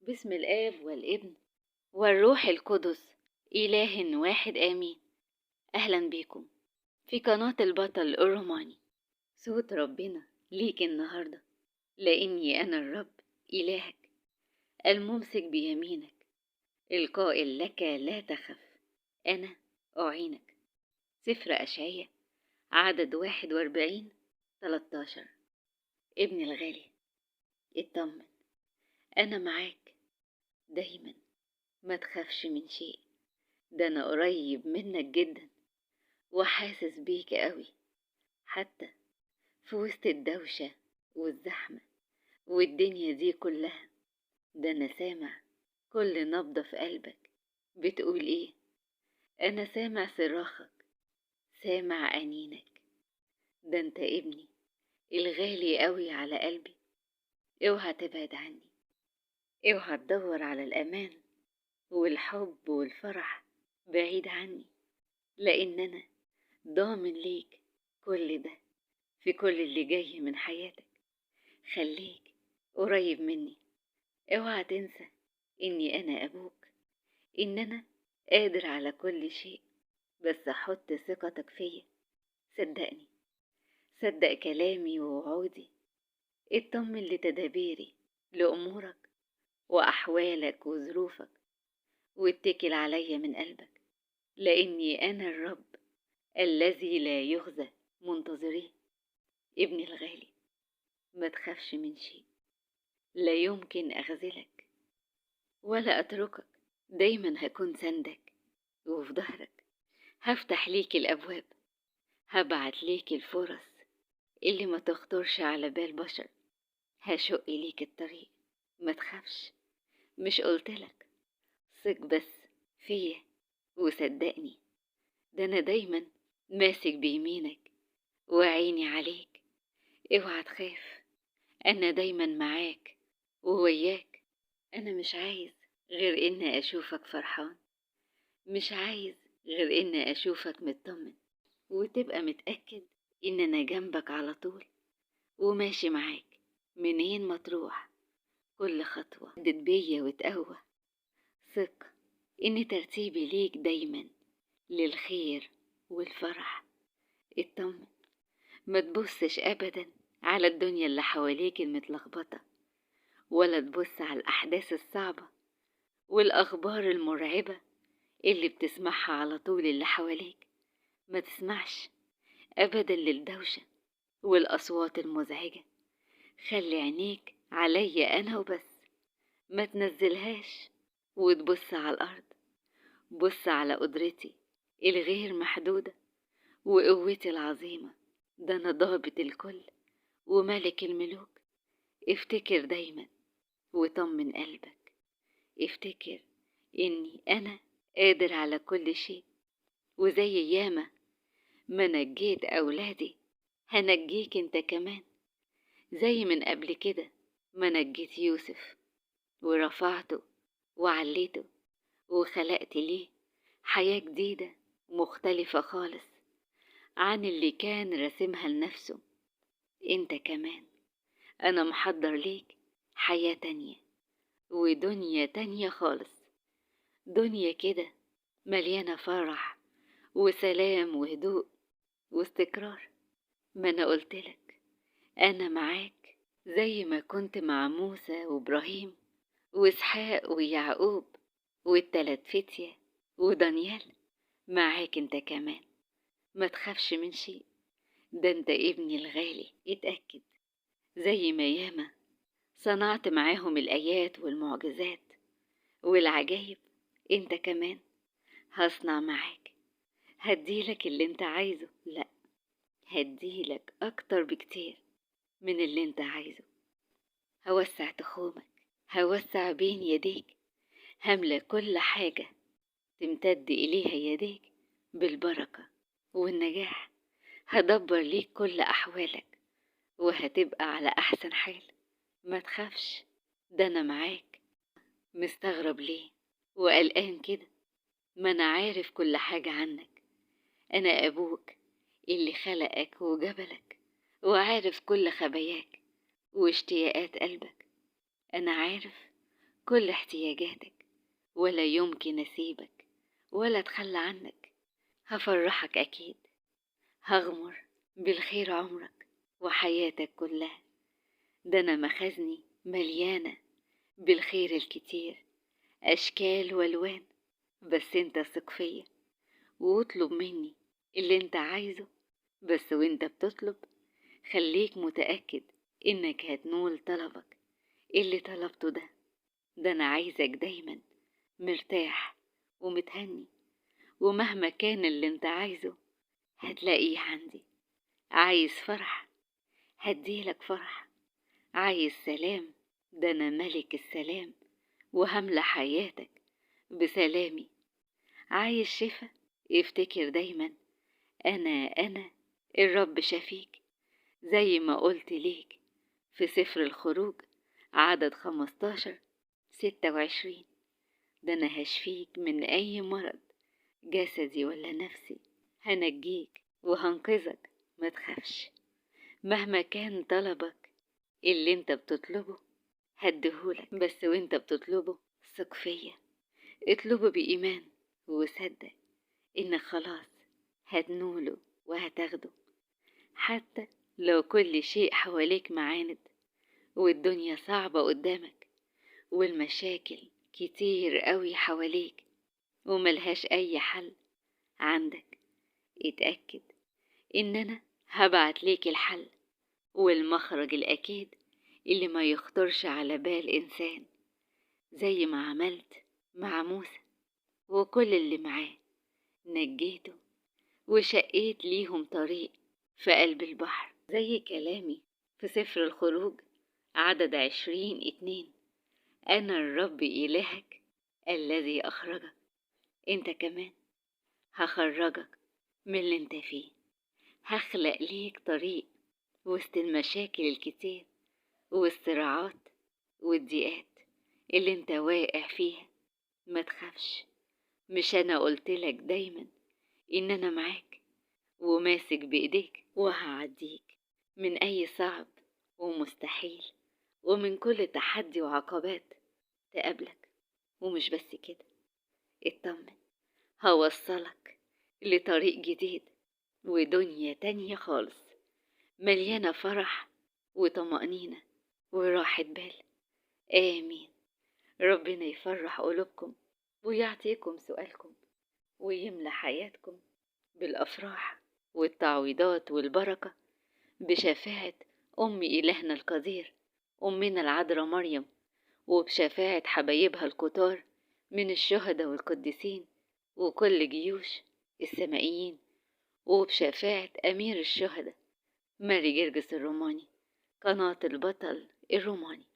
باسم الآب والابن والروح القدس، إله واحد آمين. أهلا بيكم في قناة البطل الروماني. صوت ربنا ليك النهاردة، لأني أنا الرب إلهك الممسك بيمينك، القائل لك لا تخف، أنا أعينك. سفر أشعياء عدد 41-13. ابني الغالي، اطمن، أنا معاك دايما، ما تخافش من شيء. ده أنا قريب منك جدا وحاسس بيك قوي، حتى في وسط الدوشة والزحمة والدنيا دي كلها. ده أنا سامع كل نبضة في قلبك بتقول إيه. أنا سامع صراخك، سامع أنينك. ده أنت ابني الغالي قوي على قلبي. اوعى تبعد عني، اوعى تدور على الأمان والحب والفرح بعيد عني، لأن أنا ضامن ليك كل ده في كل اللي جاي من حياتك. خليك قريب مني، اوعى تنسى اني انا ابوك، ان انا قادر على كل شيء. بس حط ثقتك فيا، صدقني، صدق كلامي ووعودي. اطمن لتدابيري لأمورك وأحوالك وظروفك، واتكل عليا من قلبك، لأني أنا الرب الذي لا يخزى منتظريه. ابني الغالي، ما تخافش من شيء، لا يمكن أخذلك ولا أتركك. دايما هكون سندك وفي ظهرك، هفتح ليك الأبواب، هبعت ليك الفرص اللي ما تخطرش على بال بشر، هشق ليك الطريق. ما تخافش، مش قلتلك ثق بس فيا وصدقني. ده أنا دايما ماسك بيمينك وعيني عليك. اوعى تخاف، أنا دايما معاك ووياك. أنا مش عايز غير إن أشوفك فرحان، مش عايز غير إن أشوفك مطمن، وتبقى متأكد إن أنا جنبك على طول وماشي معاك منين ما تروح. كل خطوة عدت بيا وتقوى. ثق إن ترتيبي ليك دايما للخير والفرح. اطمن، ما تبصش أبدا على الدنيا اللي حواليك المتلخبطة، ولا تبص على الأحداث الصعبة والأخبار المرعبة اللي بتسمعها على طول اللي حواليك. ما تسمعش أبدا للدوشة والأصوات المزعجة. خلي عينيك عليا أنا وبس، ما تنزلهاش وتبص على الأرض. بص على قدرتي الغير محدودة وقوتي العظيمة. ده أنا ضابط الكل وملك الملوك. افتكر دايما وطمن قلبك، افتكر إني أنا قادر على كل شيء. وزي ياما ما نجيت أولادي، هنجيك انت كمان. زي من قبل كده ما نجيت يوسف ورفعته وعليته وخلقت ليه حياة جديدة مختلفة خالص عن اللي كان راسمها لنفسه. انت كمان انا محضر ليك حياة تانية ودنيا تانية خالص. دنيا كده مليانة فرح وسلام وهدوء واستقرار. ما انا قلتلك أنا معاك زي ما كنت مع موسى وإبراهيم وإسحاق ويعقوب والتلات فتية ودانيال. معاك انت كمان، ما تخافش من شيء. ده انت ابني الغالي. اتأكد زي ما ياما صنعت معاهم الآيات والمعجزات والعجائب، انت كمان هصنع معاك. هديلك اللي انت عايزه، لا، هديلك أكتر بكتير من اللي انت عايزه. هوسع تخومك، هوسع بين يديك، هملى كل حاجة تمتد إليها يديك بالبركة والنجاح. هدبر ليك كل أحوالك وهتبقى على أحسن حال. ما تخافش، ده أنا معاك. مستغرب ليه وقلقان كده؟ ما أنا عارف كل حاجة عنك. أنا أبوك اللي خلقك وجبلك، وعارف كل خباياك واشتياقات قلبك. أنا عارف كل احتياجاتك، ولا يمكن أسيبك ولا أتخلى عنك. هفرحك أكيد، هغمر بالخير عمرك وحياتك كلها. ده أنا مخازني مليانة بالخير الكتير، أشكال والوان. بس انت ثق فيا واطلب مني اللي انت عايزه. بس وانت بتطلب خليك متأكد انك هتنول طلبك اللي طلبته ده. ده انا عايزك دايما مرتاح ومتهني، ومهما كان اللي انت عايزه هتلاقيه عندي. عايز فرح هديلك فرح، عايز سلام ده انا ملك السلام، وهملى حياتك بسلامي. عايز شفا افتكر دايما أنا الرب شفيك، زي ما قلت ليك في سفر الخروج عدد 15:26. ده أنا هشفيك من أي مرض جسدي ولا نفسي، هنجيك وهنقذك. ما تخافش، مهما كان طلبك اللي انت بتطلبه هديهولك. بس وانت بتطلبه ثق فيا، اطلبه بإيمان وصدق إنك خلاص هتنوله وهتاخده. حتى لو كل شيء حواليك معاند والدنيا صعبة قدامك والمشاكل كتير قوي حواليك وملهاش أي حل عندك، اتأكد إن أنا هبعت ليك الحل والمخرج الأكيد اللي ما يخطرش على بال إنسان، زي ما عملت مع موسى وكل اللي معاه. نجيته وشقيت ليهم طريق في قلب البحر، زي كلامي في سفر الخروج عدد 20:2. أنا الرب إلهك الذي أخرجك. أنت كمان هخرجك من اللي انت فيه، هخلق ليك طريق وسط المشاكل الكتير والصراعات والضيقات اللي انت واقع فيها. ما تخافش، مش أنا قلتلك دايما إن أنا معاك وماسك بإيديك وهعديك من أي صعب ومستحيل ومن كل تحدي وعقبات تقابلك. ومش بس كده، اطمن، هوصلك لطريق جديد ودنيا تانية خالص، مليانة فرح وطمأنينة وراحة بال. آمين. ربنا يفرح قلوبكم ويعطيكم سؤالكم ويملى حياتكم بالأفراح والتعويضات والبركة بشفاعة أم إلهنا القدير أمنا العذراء مريم، وبشفاعة حبايبها الكتار من الشهداء والقديسين وكل جيوش السمائيين، وبشفاعة أمير الشهداء ماري جرجس الروماني، قناة البطل الروماني.